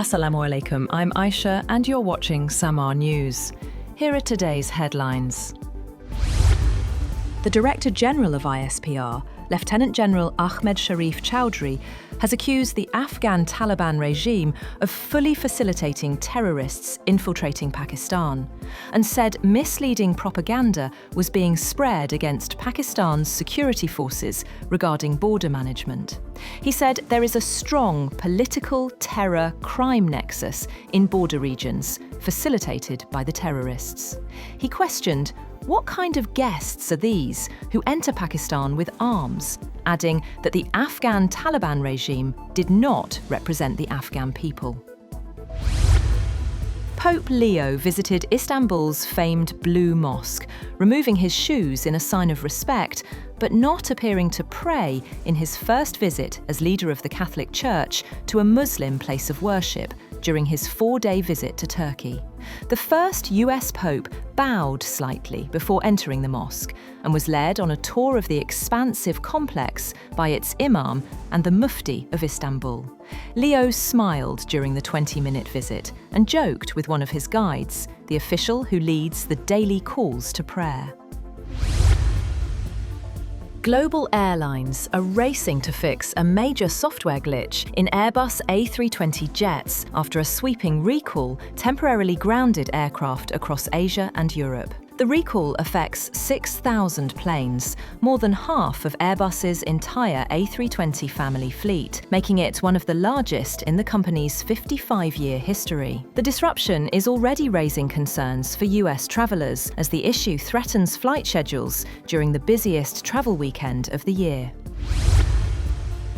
Assalamu alaikum, I'm Aisha and you're watching Samar News. Here are today's headlines. The Director General of ISPR, Lieutenant General Ahmed Sharif Chaudhry, has accused the Afghan Taliban regime of fully facilitating terrorists infiltrating Pakistan and said misleading propaganda was being spread against Pakistan's security forces regarding border management. He said there is a strong political terror crime nexus in border regions facilitated by the terrorists. He questioned, what kind of guests are these who enter Pakistan with arms, adding that the Afghan Taliban regime did not represent the Afghan people. Pope Leo visited Istanbul's famed Blue Mosque, removing his shoes in a sign of respect, but not appearing to pray in his first visit as leader of the Catholic Church to a Muslim place of worship during his 4-day visit to Turkey. The first US Pope bowed slightly before entering the mosque and was led on a tour of the expansive complex by its imam and the mufti of Istanbul. Leo smiled during the 20-minute visit and joked with one of his guides, the official who leads the daily calls to prayer. Global airlines are racing to fix a major software glitch in Airbus A320 jets after a sweeping recall temporarily grounded aircraft across Asia and Europe. The recall affects 6,000 planes, more than half of Airbus's entire A320 family fleet, making it one of the largest in the company's 55-year history. The disruption is already raising concerns for US travelers, as the issue threatens flight schedules during the busiest travel weekend of the year.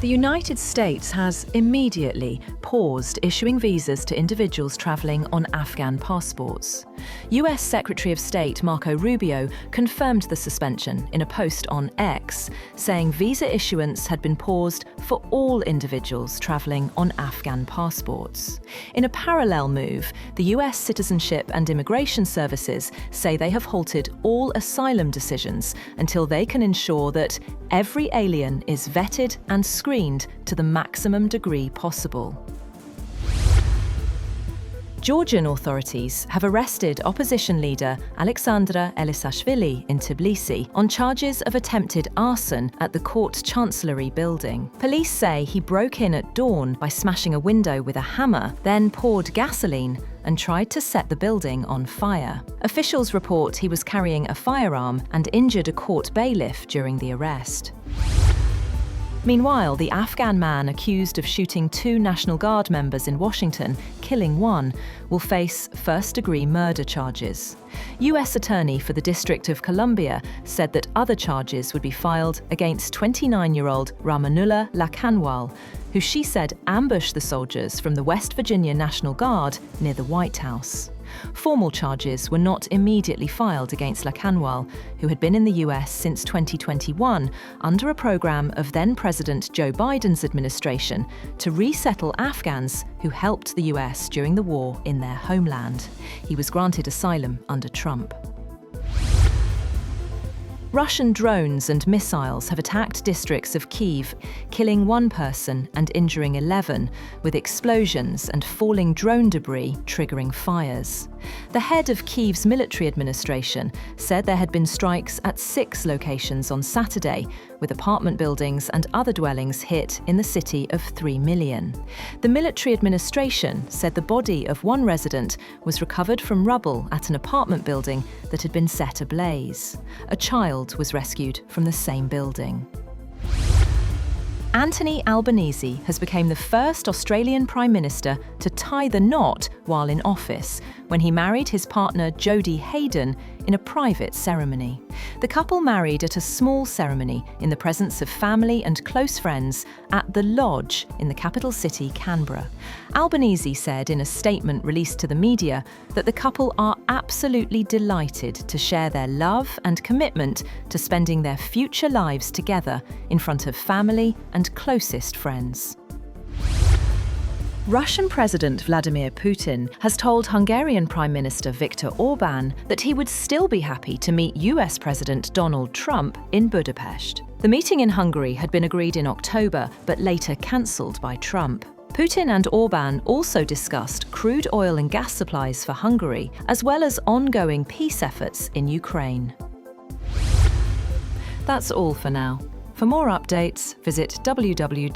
The United States has immediately paused issuing visas to individuals traveling on Afghan passports. US Secretary of State Marco Rubio confirmed the suspension in a post on X, saying visa issuance had been paused for all individuals traveling on Afghan passports. In a parallel move, the US Citizenship and Immigration Services say they have halted all asylum decisions until they can ensure that every alien is vetted and screened to the maximum degree possible. Georgian authorities have arrested opposition leader Alexandra Elisashvili in Tbilisi on charges of attempted arson at the court chancellery building. Police say he broke in at dawn by smashing a window with a hammer, then poured gasoline and tried to set the building on fire. Officials report he was carrying a firearm and injured a court bailiff during the arrest. Meanwhile, the Afghan man accused of shooting 2 National Guard members in Washington, killing one, will face first-degree murder charges. US Attorney for the District of Columbia said that other charges would be filed against 29-year-old Rahmanullah Lakanwal, who she said ambushed the soldiers from the West Virginia National Guard near the White House. Formal charges were not immediately filed against Lakanwal, who had been in the US since 2021 under a program of then-President Joe Biden's administration to resettle Afghans who helped the US during the war in their homeland. He was granted asylum under Trump. Russian drones and missiles have attacked districts of Kyiv, killing 1 person and injuring 11, with explosions and falling drone debris triggering fires. The head of Kyiv's military administration said there had been strikes at 6 locations on Saturday, with apartment buildings and other dwellings hit in the city of 3 million. The military administration said the body of 1 resident was recovered from rubble at an apartment building that had been set ablaze. A child was rescued from the same building. Anthony Albanese has become the first Australian Prime Minister to tie the knot while in office, when he married his partner Jodie Hayden in a private ceremony. The couple married at a small ceremony in the presence of family and close friends at The Lodge in the capital city, Canberra. Albanese said in a statement released to the media that the couple are absolutely delighted to share their love and commitment to spending their future lives together in front of family and closest friends. Russian President Vladimir Putin has told Hungarian Prime Minister Viktor Orbán that he would still be happy to meet US President Donald Trump in Budapest. The meeting in Hungary had been agreed in October, but later cancelled by Trump. Putin and Orban also discussed crude oil and gas supplies for Hungary, as well as ongoing peace efforts in Ukraine. That's all for now. For more updates, visit www.samar.tv.